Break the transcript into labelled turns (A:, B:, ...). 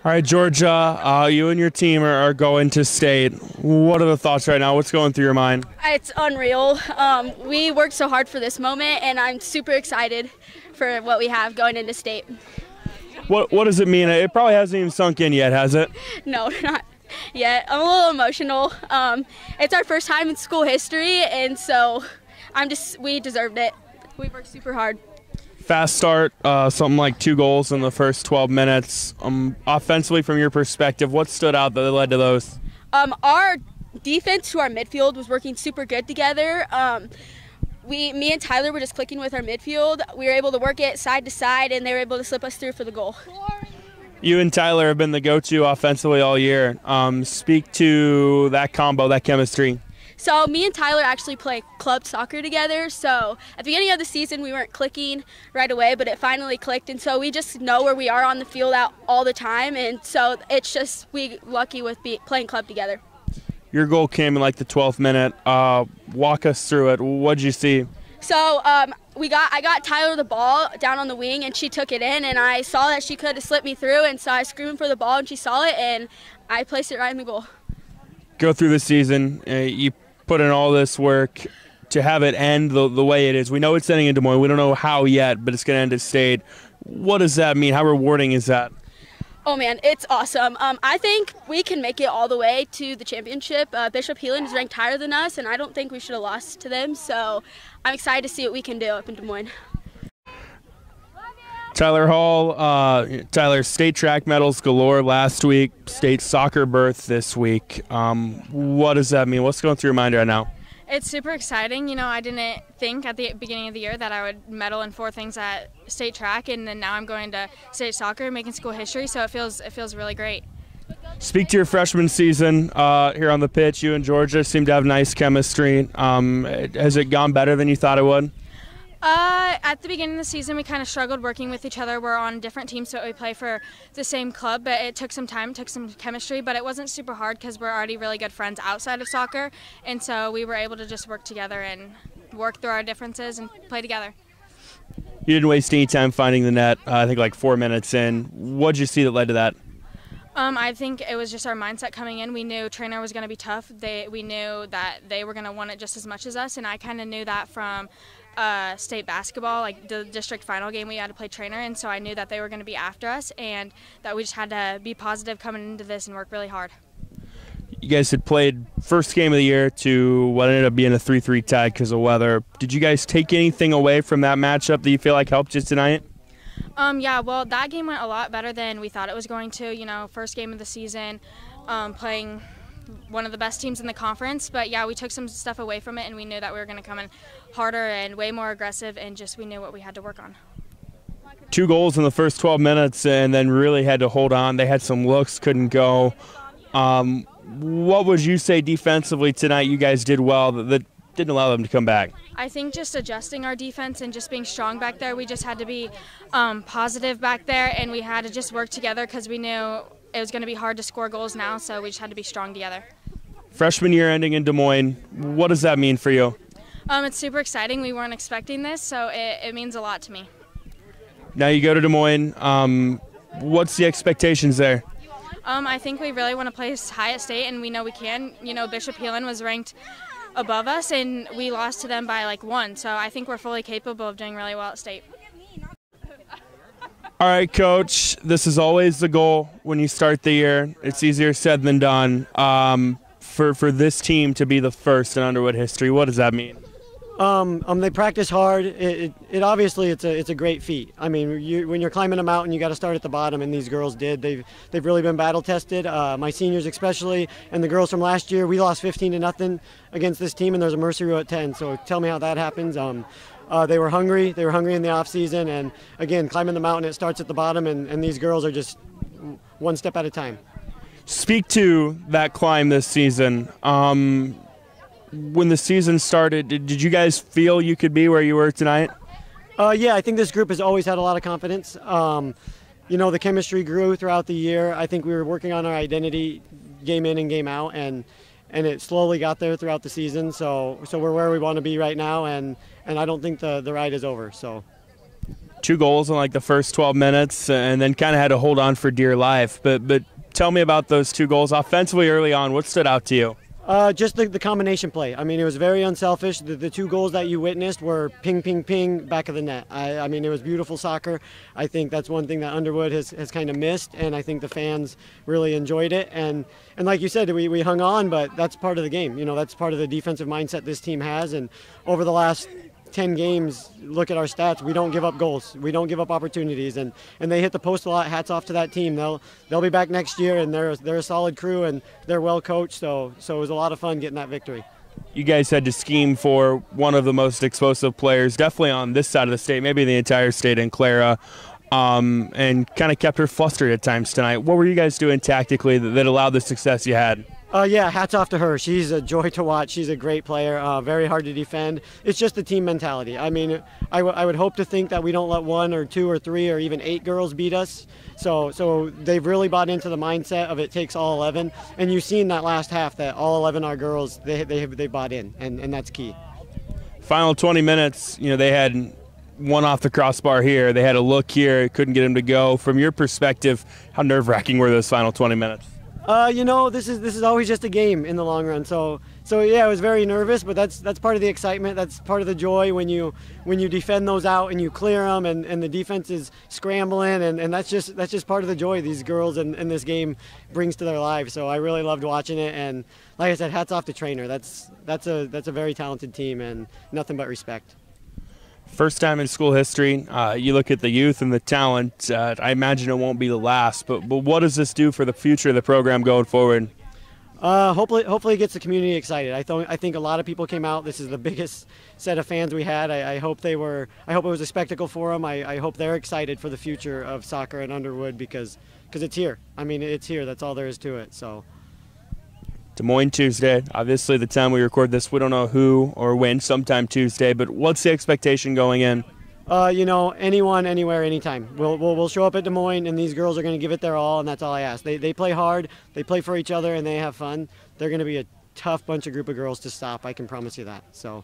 A: All right, Georgia, you and your team are going to state. What are the thoughts right now? What's going through your mind?
B: It's unreal. We worked so hard for this moment, and I'm super excited for what we have going into state.
A: What does it mean? It probably hasn't even sunk in yet, has it?
B: No, not yet. I'm a little emotional. It's our first time in school history, and so we deserved it. We worked super hard.
A: Fast start, something like 2 goals in the first 12 minutes. Offensively, from your perspective, what stood out that led to those?
B: Our defense to our midfield was working super good together. Me and Tyler were just clicking with our midfield. We were able to work it side to side, and they were able to slip us through for the goal.
A: You and Tyler have been the go-to offensively all year. Speak to that combo, that chemistry.
B: So me and Tyler actually play club soccer together. So at the beginning of the season, we weren't clicking right away, but it finally clicked. And so we just know where we are on the field out all the time. And so it's just we lucky with playing club together.
A: Your goal came in like the 12th minute. Walk us through it. What did you see?
B: So I got Tyler the ball down on the wing, and she took it in, and I saw that she could have slipped me through, and so I screamed for the ball, and she saw it, and I placed it right in the goal.
A: Go through the season. You put in all this work to have it end the way it is. We know it's ending in Des Moines. We don't know how yet, but it's going to end at state. What does that mean? How rewarding is that?
B: Oh, man, it's awesome. I think we can make it all the way to the championship. Bishop Heelan is ranked higher than us, and I don't think we should have lost to them. So I'm excited to see what we can do up in Des Moines.
A: Tyler Hall, Tyler, state track medals galore last week, state soccer berth this week. What does that mean? What's going through your mind right now?
C: It's super exciting. You know, I didn't think at the beginning of the year that I would medal in 4 things at state track, and then now I'm going to state soccer, making school history, so it feels really great.
A: Speak to your freshman season here on the pitch. You and Georgia seem to have nice chemistry. Has it gone better than you thought it would?
C: At the beginning of the season, we kind of struggled working with each other. We're on different teams, so we play for the same club, but it took some time, took some chemistry, but it wasn't super hard because we're already really good friends outside of soccer, and so we were able to just work together and work through our differences and play together.
A: You didn't waste any time finding the net, I think like 4 minutes in. What did you see that led to that?
C: I think it was just our mindset coming in. We knew Treynor was going to be tough. We knew that they were going to want it just as much as us, and I kind of knew that from state basketball, like the district final game we had to play Treynor, and so I knew that they were going to be after us and that we just had to be positive coming into this and work really hard.
A: You guys had played first game of the year to what ended up being a 3-3 tie because of weather. Did you guys take anything away from that matchup that you feel like helped you tonight?
C: Yeah, well, that game went a lot better than we thought it was going to. You know, first game of the season, playing one of the best teams in the conference, but yeah, we took some stuff away from it, and we knew that we were going to come in harder and way more aggressive, and just we knew what we had to work on.
A: 2 goals in the first 12 minutes, and then really had to hold on. They had some looks, couldn't go. What would you say defensively tonight you guys did well that didn't allow them to come back?
C: I think just adjusting our defense and just being strong back there. We just had to be positive back there, and we had to just work together because we knew it was going to be hard to score goals now, so we just had to be strong together.
A: Freshman year ending in Des Moines, what does that mean for you?
C: It's super exciting. We weren't expecting this, so it means a lot to me.
A: Now you go to Des Moines. What's the expectations there?
C: I think we really want to play high at state, and we know we can. You know, Bishop Heelan was ranked above us, and we lost to them by like 1, so I think we're fully capable of doing really well at state.
A: All right, Coach, this is always the goal when you start the year. It's easier said than done. For this team to be the first in Underwood history, what does that mean?
D: They practice hard. It obviously it's a great feat. I mean, when you're climbing a mountain, you got to start at the bottom, and these girls did. They've really been battle tested. My seniors especially, and the girls from last year. We lost 15-0 against this team, and there's a mercy rule at 10. So tell me how that happens. They were hungry. They were hungry in the off season, and again, climbing the mountain, it starts at the bottom, and these girls are just one step at a time.
A: Speak to that climb this season. When the season started, did you guys feel you could be where you were tonight?
D: Yeah, I think this group has always had a lot of confidence. You know, the chemistry grew throughout the year. I think we were working on our identity game in and game out, and it slowly got there throughout the season. So we're where we want to be right now, and I don't think the ride is over. So.
A: 2 goals in like the first 12 minutes, and then kind of had to hold on for dear life. But tell me about those 2 goals offensively early on. What stood out to you?
D: Just the combination play. I mean, it was very unselfish. The 2 goals that you witnessed were ping, ping, ping, back of the net. I mean, it was beautiful soccer. I think that's one thing that Underwood has kind of missed, and I think the fans really enjoyed it. And like you said, we hung on, but that's part of the game. You know, that's part of the defensive mindset this team has. And over the last 10 games, look at our stats. We don't give up goals. We don't give up opportunities, and they hit the post a lot. Hats off to that team. They'll be back next year, and they're a solid crew, and they're well coached. So it was a lot of fun getting that victory.
A: You guys had to scheme for one of the most explosive players, definitely on this side of the state, maybe the entire state, in Clara, and kind of kept her flustered at times tonight. What were you guys doing tactically that allowed the success you had?
D: Yeah, hats off to her. She's a joy to watch. She's a great player, very hard to defend. It's just the team mentality. I mean, I would hope to think that we don't let 1 or 2 or 3 or even 8 girls beat us. So they've really bought into the mindset of it takes all 11. And you've seen that last half that all 11 are girls. They bought in, and that's key.
A: Final 20 minutes, you know, they had one off the crossbar here. They had a look here, couldn't get him to go. From your perspective, how nerve-wracking were those final 20 minutes?
D: You know, this is always just a game in the long run. So yeah, I was very nervous, but that's part of the excitement. That's part of the joy when you defend those out and you clear them, and the defense is scrambling, and that's just part of the joy these girls and this game brings to their lives. So I really loved watching it, and like I said, hats off to Treynor. That's a very talented team, and nothing but respect.
A: First time in school history, you look at the youth and the talent, I imagine it won't be the last, but what does this do for the future of the program going forward?
D: Hopefully it gets the community excited. I think a lot of people came out. This is the biggest set of fans we had. I hope it was a spectacle for them. I hope they're excited for the future of soccer at Underwood because it's here. I mean, it's here. That's all there is to it. So.
A: Des Moines Tuesday. Obviously, the time we record this, we don't know who or when, sometime Tuesday, but what's the expectation going in?
D: You know, anyone, anywhere, anytime. We'll show up at Des Moines, and these girls are going to give it their all, and that's all I ask. They play hard, they play for each other, and they have fun. They're going to be a tough group of girls to stop, I can promise you that. So